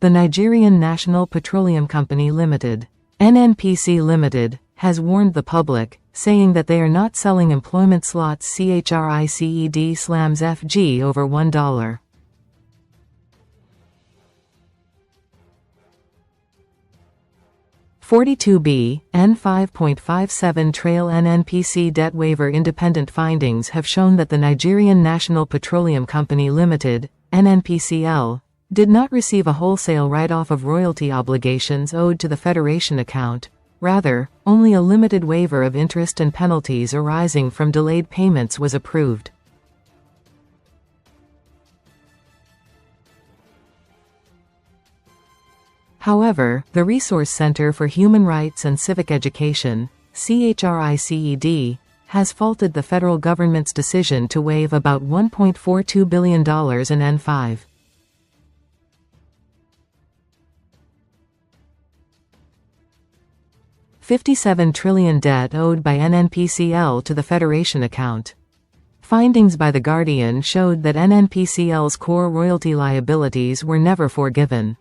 The Nigerian National Petroleum Company Limited, NNPC Limited, has warned the public, saying that they are not selling employment slots CHRICED/FG over $1. (42B, N 5.57 Trail NNPC debt waiver independent findings have shown that the Nigerian National Petroleum Company Limited, NNPCL, did not receive a wholesale write-off of royalty obligations owed to the Federation account. Rather, only a limited waiver of interest and penalties arising from delayed payments was approved. However, the Resource Center for Human Rights and Civic Education, CHRICED, has faulted the federal government's decision to waive about $1.42 billion in N5. $57 trillion debt owed by NNPCL to the Federation account. Findings by The Guardian showed that NNPCL's core royalty liabilities were never forgiven.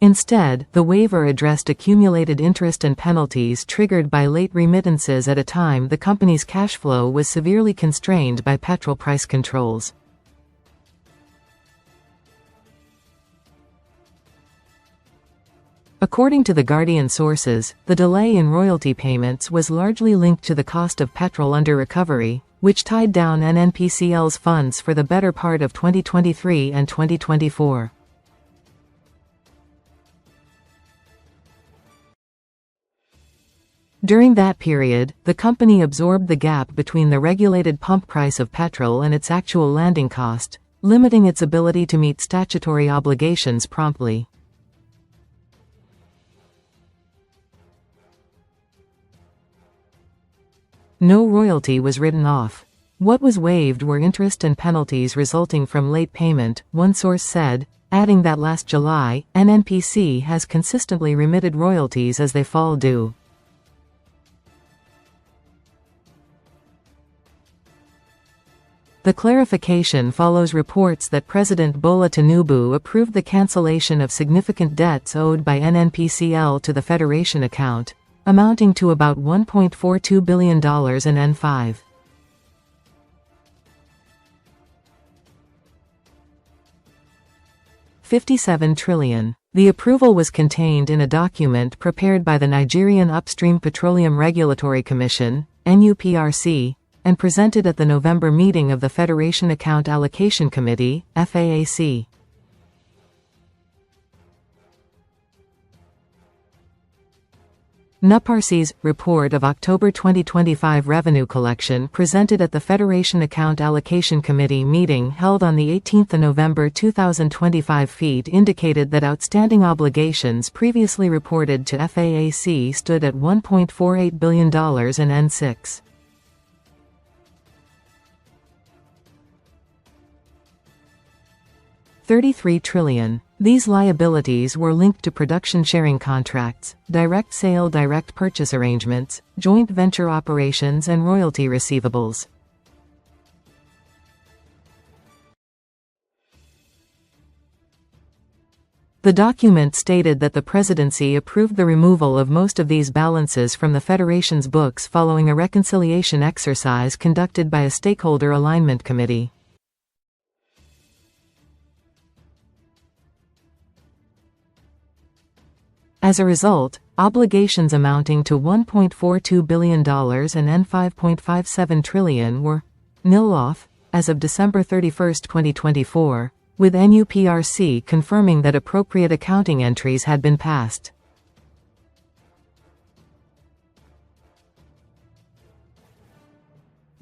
Instead, the waiver addressed accumulated interest and penalties triggered by late remittances at a time the company's cash flow was severely constrained by petrol price controls. According to The Guardian sources, the delay in royalty payments was largely linked to the cost of petrol under recovery, which tied down NNPCL's funds for the better part of 2023 and 2024. During that period, the company absorbed the gap between the regulated pump price of petrol and its actual landing cost, limiting its ability to meet statutory obligations promptly. No royalty was written off. What was waived were interest and penalties resulting from late payment, one source said, adding that last July, NNPC has consistently remitted royalties as they fall due. The clarification follows reports that President Bola Tinubu approved the cancellation of significant debts owed by NNPCL to the Federation account, amounting to about $1.42 billion in N5. $57 trillion. The approval was contained in a document prepared by the Nigerian Upstream Petroleum Regulatory Commission, NUPRC, and presented at the November meeting of the Federation Account Allocation Committee, FAAC. NUPRC's report of October 2025 revenue collection presented at the Federation Account Allocation Committee meeting held on 18 November 2025 feed indicated that outstanding obligations previously reported to FAAC stood at $1.48 billion in N6. $33 trillion. These liabilities were linked to production sharing contracts, direct sale direct purchase arrangements, joint venture operations and royalty receivables. The document stated that the presidency approved the removal of most of these balances from the Federation's books following a reconciliation exercise conducted by a stakeholder alignment committee. As a result, obligations amounting to $1.42 billion and N5.57 trillion were nil off as of December 31, 2024, with NUPRC confirming that appropriate accounting entries had been passed.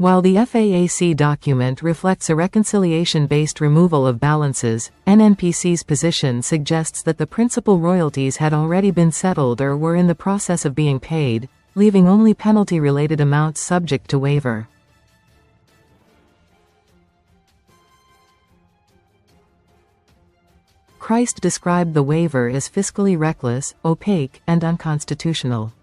While the FAAC document reflects a reconciliation-based removal of balances, NNPC's position suggests that the principal royalties had already been settled or were in the process of being paid, leaving only penalty-related amounts subject to waiver. Christ described the waiver as fiscally reckless, opaque, and unconstitutional.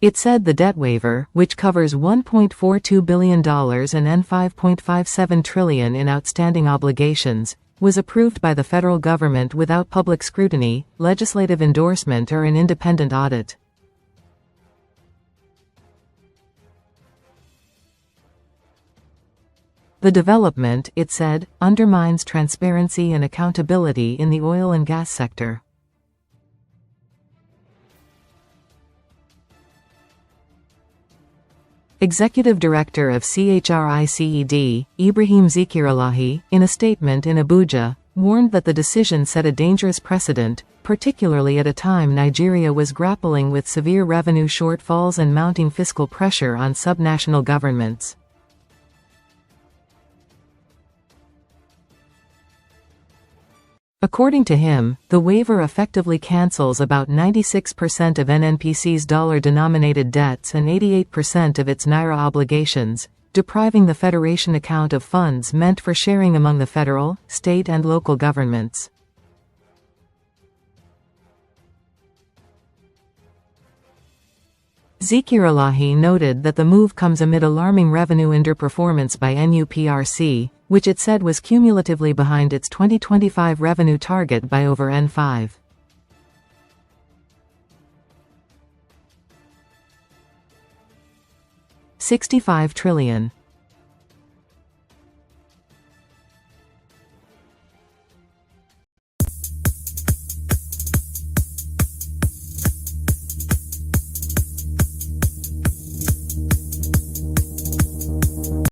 It said the debt waiver, which covers $1.42 billion and $5.57 trillion in outstanding obligations, was approved by the federal government without public scrutiny, legislative endorsement or an independent audit. The development, it said, undermines transparency and accountability in the oil and gas sector. Executive Director of CHRICED, Ibrahim Zikiralahi, in a statement in Abuja, warned that the decision set a dangerous precedent, particularly at a time Nigeria was grappling with severe revenue shortfalls and mounting fiscal pressure on subnational governments. According to him, the waiver effectively cancels about 96% of NNPC's dollar-denominated debts and 88% of its naira obligations, depriving the Federation account of funds meant for sharing among the federal, state and local governments. Zikiralahi noted that the move comes amid alarming revenue underperformance by NUPRC, which it said was cumulatively behind its 2025 revenue target by over N5. $65 trillion.